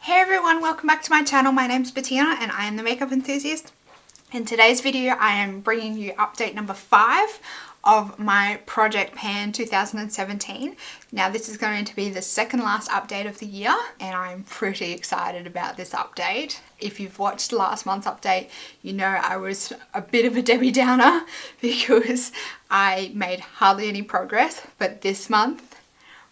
Hey everyone, welcome back to my channel. My name's Bettina and I am the makeup enthusiast. In today's video I am bringing you update number 5 of my Project Pan 2017. Now this is going to be the second last update of the year and I'm pretty excited about this update. If you've watched last month's update, you know I was a bit of a Debbie Downer because I made hardly any progress, but this month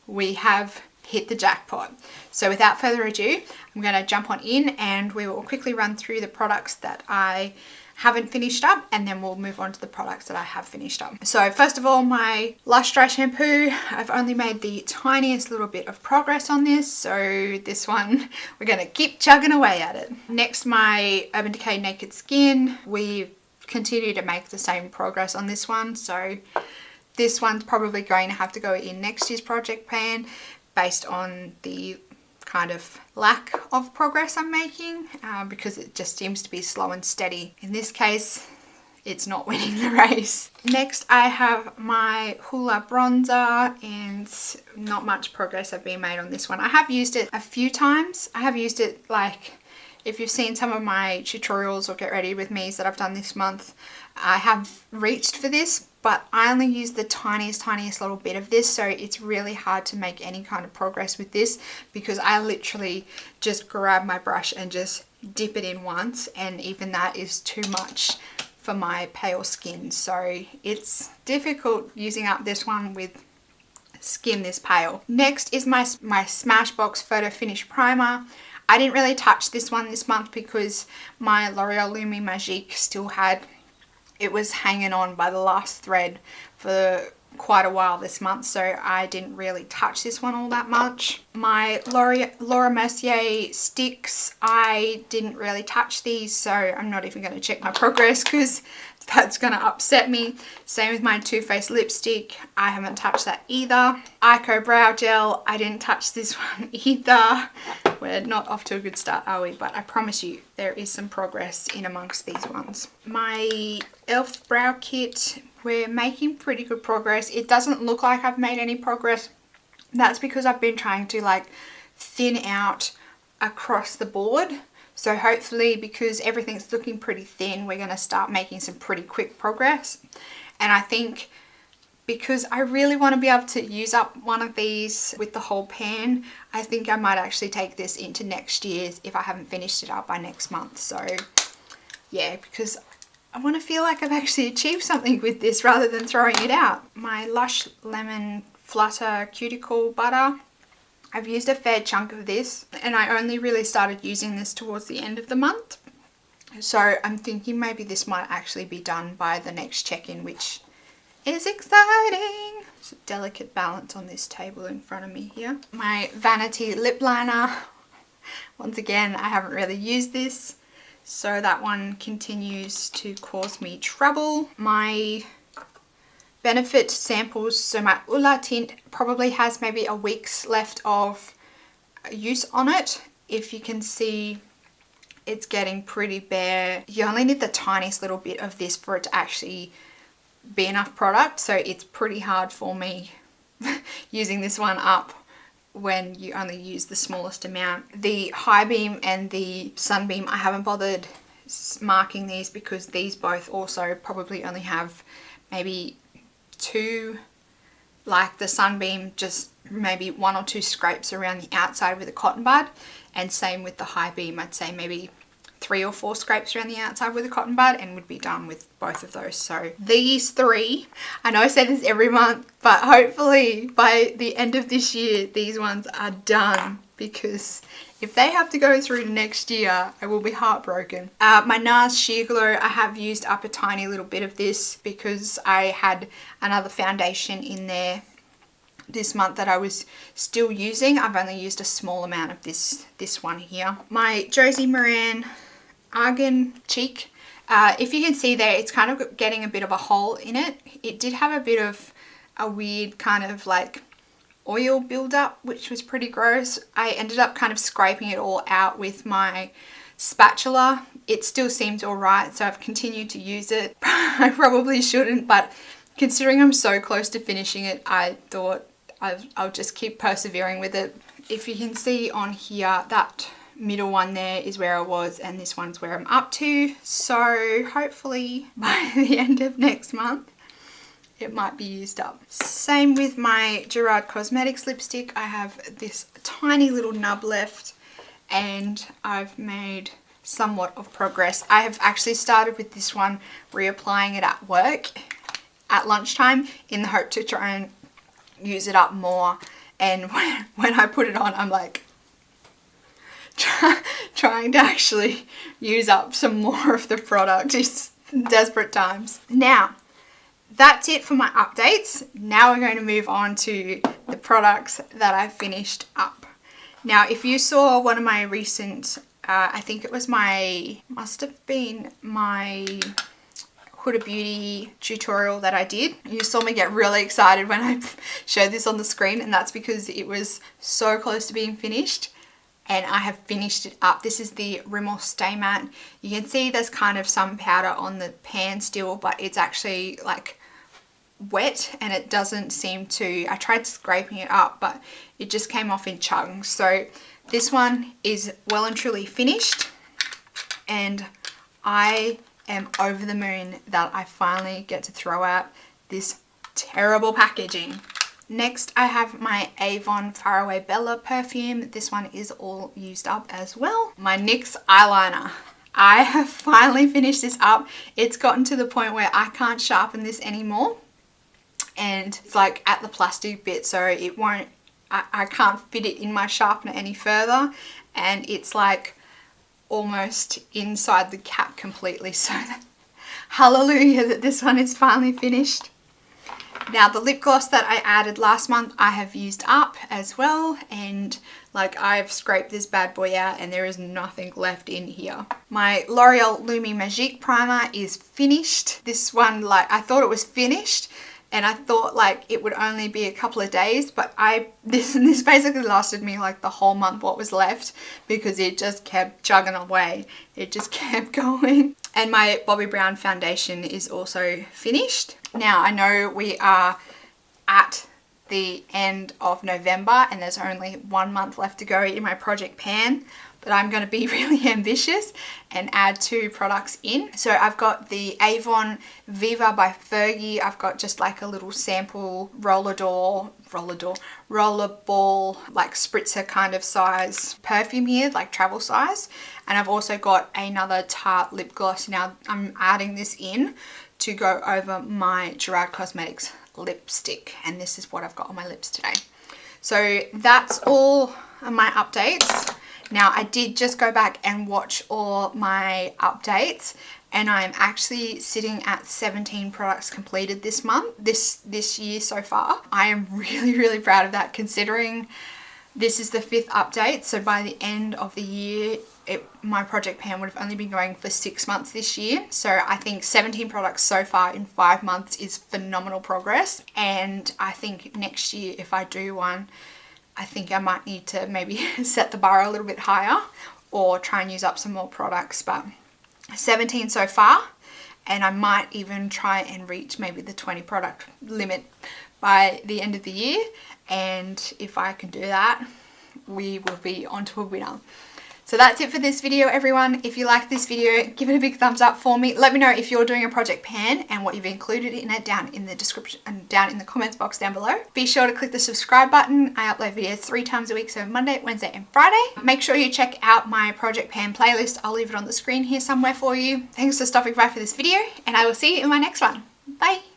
we have hit the jackpot. So without further ado, I'm going to jump on in and we will quickly run through the products that I haven't finished up and then we'll move on to the products that I have finished up. So first of all, my Lush Dry Shampoo. I've only made the tiniest little bit of progress on this, so this one we're going to keep chugging away at it. Next, my Urban Decay Naked Skin. We continue to make the same progress on this one, so this one's probably going to have to go in next year's Project Pan based on the kind of lack of progress I'm making because it just seems to be slow and steady. In this case, it's not winning the race. Next, I have my Hoola bronzer and not much progress have been made on this one. I have used it a few times. I have used it, like, if you've seen some of my tutorials or get ready with me's that I've done this month, I have reached for this, but I only use the tiniest little bit of this, so it's really hard to make any kind of progress with this because I literally just grab my brush and just dip it in once, and even that is too much for my pale skin, so it's difficult using up this one with skin this pale. Next is my Smashbox Photo Finish Primer. I didn't really touch this one this month because my L'Oreal Lumi Magique still had, it was hanging on by the last thread for quite a while this month, so I didn't really touch this one all that much. My Laura Mercier sticks, I didn't really touch these, so I'm not even going to check my progress because that's going to upset me. Same with my Too Faced lipstick, I haven't touched that either. Eyeko Brow Gel, I didn't touch this one either. We're not off to a good start, are we? But I promise you there is some progress in amongst these ones. My e.l.f. Brow Kit, we're making pretty good progress. It doesn't look like I've made any progress. That's because I've been trying to like thin out across the board. So hopefully, because everything's looking pretty thin, we're going to start making some pretty quick progress. And I think because I really want to be able to use up one of these with the whole pan, I think I might actually take this into next year's if I haven't finished it up by next month. So yeah, because I want to feel like I've actually achieved something with this rather than throwing it out. My Lush Lemon Flutter Cuticle Butter. I've used a fair chunk of this and I only really started using this towards the end of the month. So I'm thinking maybe this might actually be done by the next check-in, which is exciting. It's a delicate balance on this table in front of me here. My Vani-T lip liner. Once again, I haven't really used this, so that one continues to cause me trouble. My Benefit samples, so my Hoola tint probably has maybe a week's left of use on it. If you can see, it's getting pretty bare. You only need the tiniest little bit of this for it to actually be enough product, so it's pretty hard for me using this one up when you only use the smallest amount. The Highbeam and the Sunbeam, I haven't bothered marking these because these both also probably only have maybe two, like the Sunbeam just maybe 1 or 2 scrapes around the outside with a cotton bud, and same with the Highbeam, I'd say maybe 3 or 4 scrapes around the outside with a cotton bud and would be done with both of those. So these 3, I know I say this every month, but hopefully by the end of this year these ones are done, because if they have to go through to next year I will be heartbroken. My NARS Sheer Glow, I have used up a tiny little bit of this because I had another foundation in there this month that I was still using. I've only used a small amount of this one here. My Josie Maran Argan cheek, if you can see there, it's kind of getting a bit of a hole in it. It did have a bit of a weird kind of like oil buildup, which was pretty gross. I ended up kind of scraping it all out with my spatula. It still seems alright, so I've continued to use it. I probably shouldn't, but considering I'm so close to finishing it, I thought I'll just keep persevering with it. If you can see on here, that middle one there is where I was, and this one's where I'm up to. So hopefully by the end of next month it might be used up. Same with my Gerard Cosmetics lipstick. I have this tiny little nub left and I've made somewhat of progress. I have actually started with this one, reapplying it at work at lunchtime in the hope to try and use it up more. And when I put it on, I'm like trying to actually use up some more of the product. It's desperate times. Now, that's it for my updates. Now we're going to move on to the products that I finished up. Now, if you saw one of my recent, I think it was must have been my Huda Beauty tutorial that I did. You saw me get really excited when I showed this on the screen, and that's because it was so close to being finished. And I have finished it up. This is the Rimmel Stay Matte. You can see there's kind of some powder on the pan still, but it's actually like wet and it doesn't seem to, I tried scraping it up, but it just came off in chunks. So this one is well and truly finished, and I am over the moon that I finally get to throw out this terrible packaging. Next, I have my Avon Faraway Bella perfume. This one is all used up as well. My NYX eyeliner. I have finally finished this up. It's gotten to the point where I can't sharpen this anymore. And it's like at the plastic bit, so it won't, I can't fit it in my sharpener any further. And it's like almost inside the cap completely. So hallelujah that this one is finally finished. Now, the lip gloss that I added last month, I have used up as well, and like I've scraped this bad boy out and there is nothing left in here. My L'Oreal Lumi Magique primer is finished. This one, like, I thought it was finished and I thought like it would only be a couple of days, but this basically lasted me like the whole month what was left, because it just kept chugging away. It just kept going. And my Bobbi Brown foundation is also finished. Now, I know we are at the end of November and there's only 1 month left to go in my project pan, but I'm going to be really ambitious and add 2 products in. So I've got the Avon Viva by Fergie. I've got just like a little sample roller ball, like spritzer kind of size perfume here, like travel size. And I've also got another Tarte lip gloss. Now I'm adding this in to go over my Gerard Cosmetics lipstick, and this is what I've got on my lips today. So that's all of my updates. Now, I did just go back and watch all my updates, and I'm actually sitting at 17 products completed this month, this year so far. I am really, really proud of that, considering this is the 5th update. So by the end of the year, my project pan would have only been going for 6 months this year. So I think 17 products so far in 5 months is phenomenal progress. And I think next year, if I do one, I think I might need to maybe set the bar a little bit higher or try and use up some more products. But 17 so far, and I might even try and reach maybe the 20 product limit by the end of the year. And if I can do that, we will be onto a winner. So that's it for this video, everyone. If you like this video, give it a big thumbs up for me. Let me know if you're doing a project pan and what you've included in it down in the description and down in the comments box down below. Be sure to click the subscribe button. I upload videos 3 times a week, so Monday, Wednesday and Friday. Make sure you check out my project pan playlist. I'll leave it on the screen here somewhere for you. Thanks for stopping by for this video, and I will see you in my next one. Bye.